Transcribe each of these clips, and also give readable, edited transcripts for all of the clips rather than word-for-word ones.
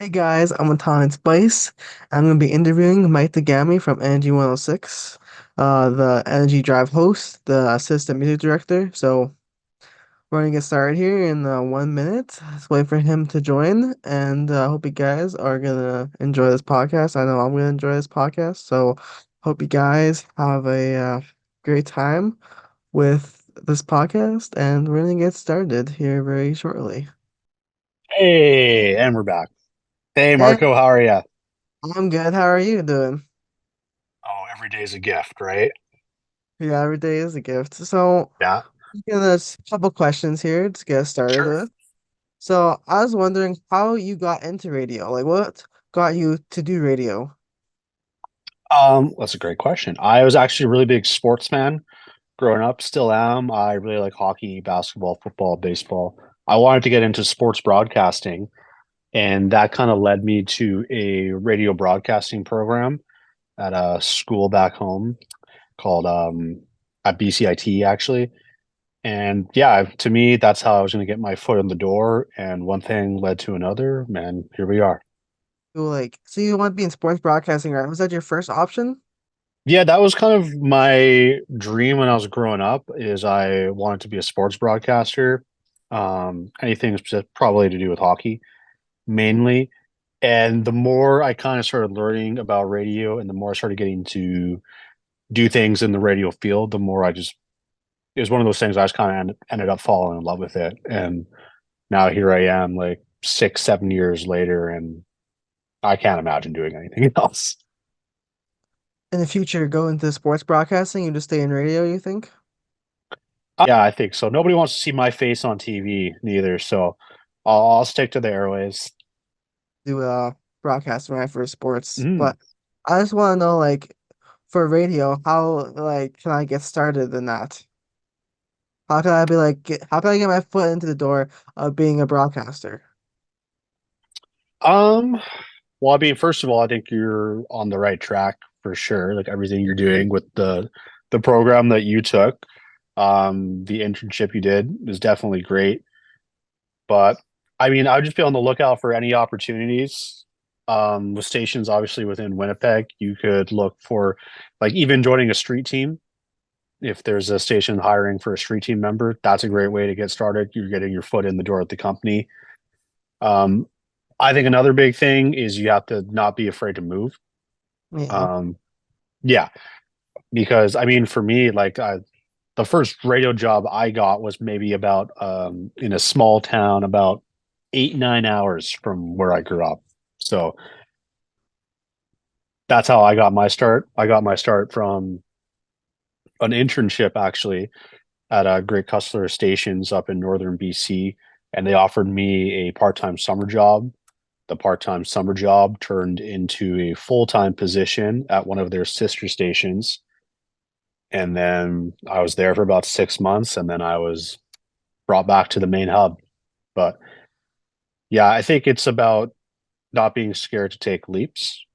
Hey guys, I'm Matan Spice. I'm going to be interviewing Mike Tagmi from energy106, the Energy Drive host, the assistant music director. So we're going to get started here in 1 minute. Let's wait for him to join, and I hope you guys are going to enjoy this podcast. I know I'm going to enjoy this podcast, so hope you guys have a great time with this podcast, and we're going to get started here very shortly. Hey, and we're back. Hey, Hey, Marco, how are you? I'm good. How are you doing? Oh, every day's a gift, right? Yeah, every day is a gift. So, Yeah, there's a couple questions here to get started sure. with. So, I was wondering how you got into radio. Like, what got you to do radio? That's a great question. I was actually a really big sports fan growing up, still am. I really like hockey, basketball, football, baseball. I wanted to get into sports broadcasting, and that kind of led me to a radio broadcasting program at a school back home called at BCIT actually. And yeah, to me, that's how I was going to get my foot in the door. And one thing led to another, man. Here we are. So you want to be in sports broadcasting, right? Was that your first option? Yeah, that was kind of my dream when I was growing up, is I wanted to be a sports broadcaster. Anything probably to do with hockey, mainly. And the more I kind of started learning about radio and the more I started getting to do things in the radio field, the more it was one of those things I just kind of ended up falling in love with it. And now here I am, like 6, 7 years later, and I can't imagine doing anything else. In the future, go into sports broadcasting, you just stay in radio, you think? Yeah, I think so. Nobody wants to see my face on TV, neither. So I'll stick to the airways. Do broadcasting right for sports. Mm. But I just want to know, like, for radio, how can I get started in that? How can I be like how can I get my foot into the door of being a broadcaster? Um, well, I mean, first of all, I think you're on the right track for sure. Like everything you're doing with the program that you took, the internship you did is definitely great. But I mean, I would just be on the lookout for any opportunities. With stations obviously within Winnipeg, you could look for like even joining a street team. If there's a station hiring for a street team member, that's a great way to get started. You're getting your foot in the door at the company. Um, I think another big thing is you have to not be afraid to move. Yeah. Um, yeah, because I mean, for me, the first radio job I got was maybe about in a small town, about 8, 9 hours from where I grew up. So that's how I got my start. I got my start from an internship actually at Great Custler Stations up in northern BC, and they offered me a part-time summer job. The part-time summer job turned into a full-time position at one of their sister stations. And then I was there for about 6 months, and then I was brought back to the main hub. But yeah, I think it's about not being scared to take leaps.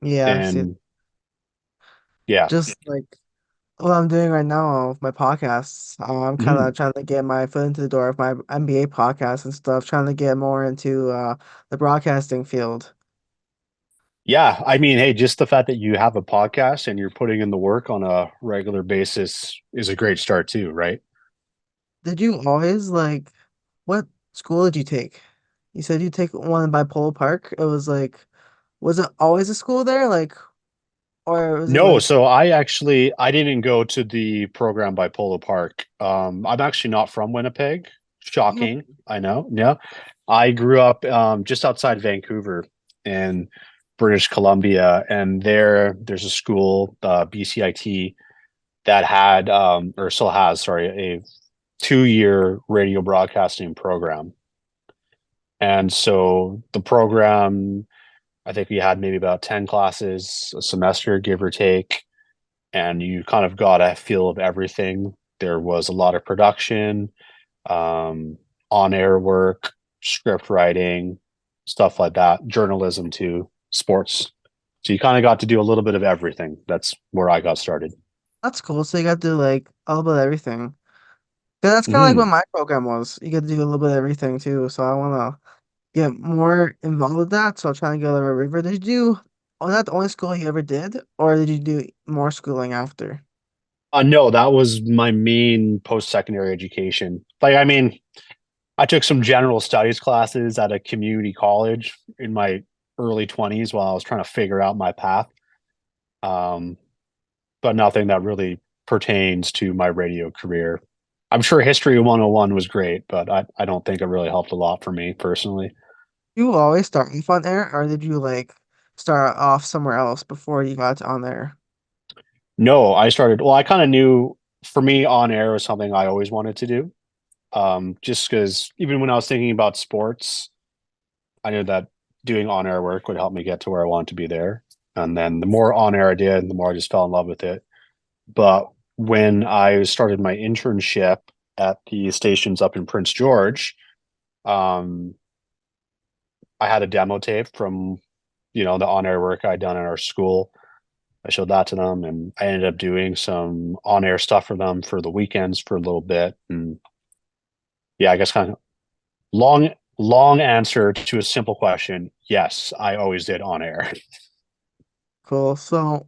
Yeah, see, And yeah. just like what I'm doing right now with my podcasts. I'm kind Mhm. of trying to get my foot into the door of my NBA podcast and stuff, trying to get more into the broadcasting field. Yeah, I mean, hey, just the fact that you have a podcast and you're putting in the work on a regular basis is a great start too, right? Did you always what school did you take? You said you take one by Polo Park. It was was it always a school there? Or was it No, like, so I didn't go to the program by Polo Park. I'm actually not from Winnipeg. oh, Shocking, I know. Yeah. I grew up just outside Vancouver in British Columbia, and there's a school, BCIT, that had or still has, sorry, a 2 year radio broadcasting program. And so the program, I think we had maybe about 10 classes a semester, give or take, and you kind of got a feel of everything. There was a lot of production, um, on air work, script writing, stuff like that, journalism too, sports. So you kind of got to do a little bit of everything. That's where I got started. that's cool. So you got to do like a little bit of everything. 'Cause that's kind of like what Hmm. my program was. You get to do a little bit of everything too. So I wanna get more involved with that. So trying to go to a river. Did you do, was that the only school you ever did? Or did you do more schooling after? No, that was my main post-secondary education. Like, I mean, I took some general studies classes at a community college in my early 20s while I was trying to figure out my path. Um, but nothing that really pertains to my radio career. I'm sure History 101 was great, but I don't think it really helped a lot for me personally. You always start off on air, or did you like start off somewhere else before you got to on air? No, well, I kind of knew for me on air was something I always wanted to do. Just because even when I was thinking about sports, I knew that doing on air work would help me get to where I wanted to be there. And then the more on air I did, the more I just fell in love with it. But when I started my internship at the stations up in Prince George, um, I had a demo tape from, the on air work I'd done at our school. I showed that to them and I ended up doing some on air stuff for them for the weekends for a little bit. And yeah, I guess kind of long, long answer to a simple question. Yes, I always did on air. Cool. So,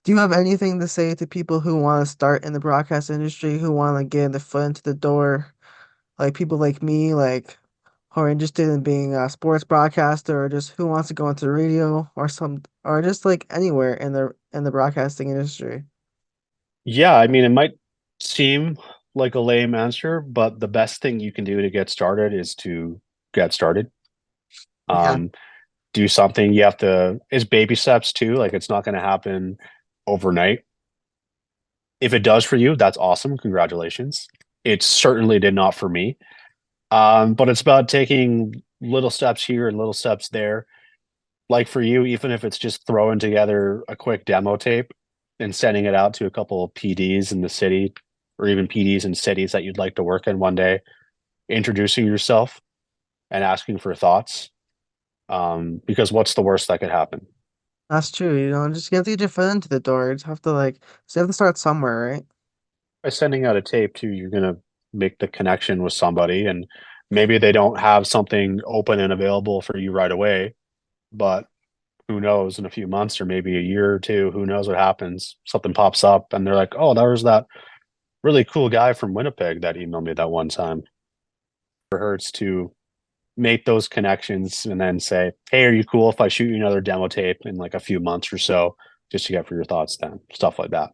do you have anything to say to people who want to start in the broadcast industry, who want to get the foot into the door? Like people like me, like who are interested in being a sports broadcaster, or just who wants to go into radio or some, or just like anywhere in the broadcasting industry. Yeah, I mean, it might seem like a lame answer, but the best thing you can do to get started is to get started. Yeah, Um, do something. You have to, it's baby steps too. Like it's not going to happen overnight. If it does for you, that's awesome. Congratulations. It certainly did not for me. But it's about taking little steps here and little steps there. Like for you, even if it's just throwing together a quick demo tape and sending it out to a couple of PDs in the city or even PDs in cities that you'd like to work in one day, introducing yourself and asking for thoughts. Because what's the worst that could happen? that's true. Just you have to get your foot into the door. You just have to so you have to start somewhere, right? By sending out a tape too, you're gonna make the connection with somebody, and maybe they don't have something open and available for you right away, but who knows, in a few months or maybe a year or two, who knows what happens? Something pops up, and they're like, "Oh, there was that really cool guy from Winnipeg that emailed me that one time." It hurts to make those connections and then say, "Hey, are you cool if I shoot you another demo tape in like a few months or so, just to get for your thoughts?" Then stuff like that.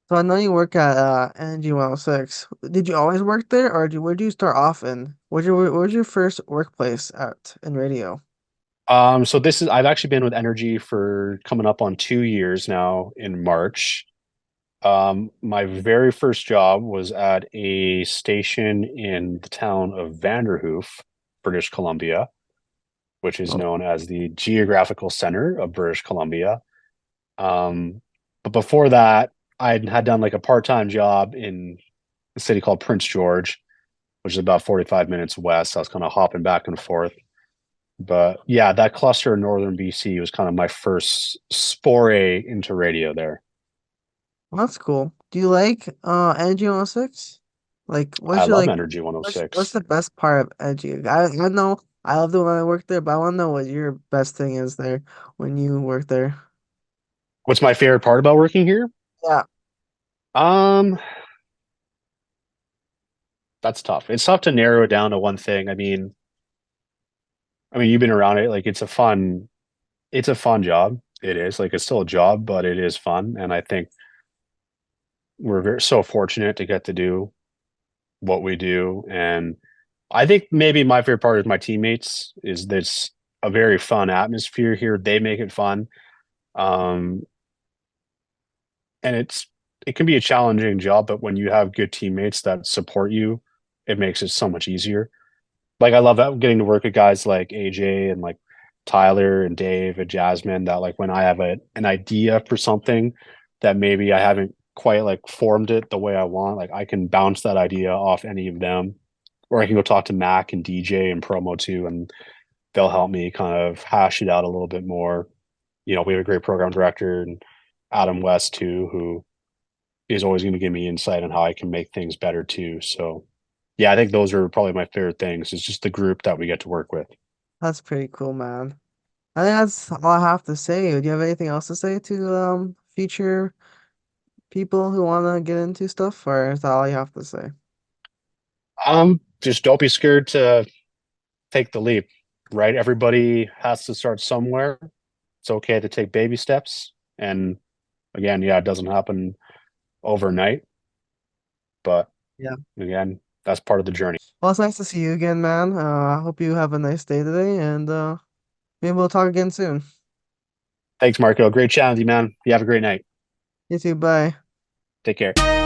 So I know you work at energy106. Did you always work there, or where did you start off in? Where's your first workplace at in radio? So this is I've actually been with Energy for coming up on 2 years now in March. My very first job was at a station in the town of Vanderhoof, British Columbia, which is Oh, known as the geographical center of British Columbia. But before that, I had done like a part-time job in a city called Prince George, which is about 45 minutes west. I was kind of hopping back and forth. But yeah, that cluster in northern BC was kind of my first foray into radio there. well, that's cool. Do you like energy106? Like, I love Energy what's 106. the best part of energy? I know I love the one I work there, but I want to know what your best thing is there when you work there. What's my favorite part about working here? Yeah, Um, that's tough. It's tough to narrow it down to one thing. I mean, you've been around it. Like, it's a fun job. It is like it's still a job, but it is fun, and I think so fortunate to get to do what we do. And I think maybe my favorite part is my teammates. Is this a very fun atmosphere here? They make it fun. Um, and it can be a challenging job, but when you have good teammates that support you, it makes it so much easier. Like I love getting to work with guys like AJ and like Tyler and Dave and Jasmine that like when I have an idea for something that maybe I haven't quite like formed it the way I want, like I can bounce that idea off any of them. Or I can go talk to Mac and DJ and Promo too, and they'll help me kind of hash it out a little bit more. We have a great program director and Adam West too, who is always going to give me insight on how I can make things better too. So yeah, I think those are probably my favorite things. It's just the group that we get to work with. That's pretty cool, man. I think that's all I have to say. Do you have anything else to say to future people who want to get into stuff, or is that all you have to say? Just don't be scared to take the leap, right? Everybody has to start somewhere. It's okay to take baby steps. And again, yeah, it doesn't happen overnight, but Yeah. again, that's part of the journey. Well, it's nice to see you again, man. I hope you have a nice day today, and maybe we'll talk again soon. Thanks, Marco. Great chatting with you, man. You have a great night. You too. Bye. Take care.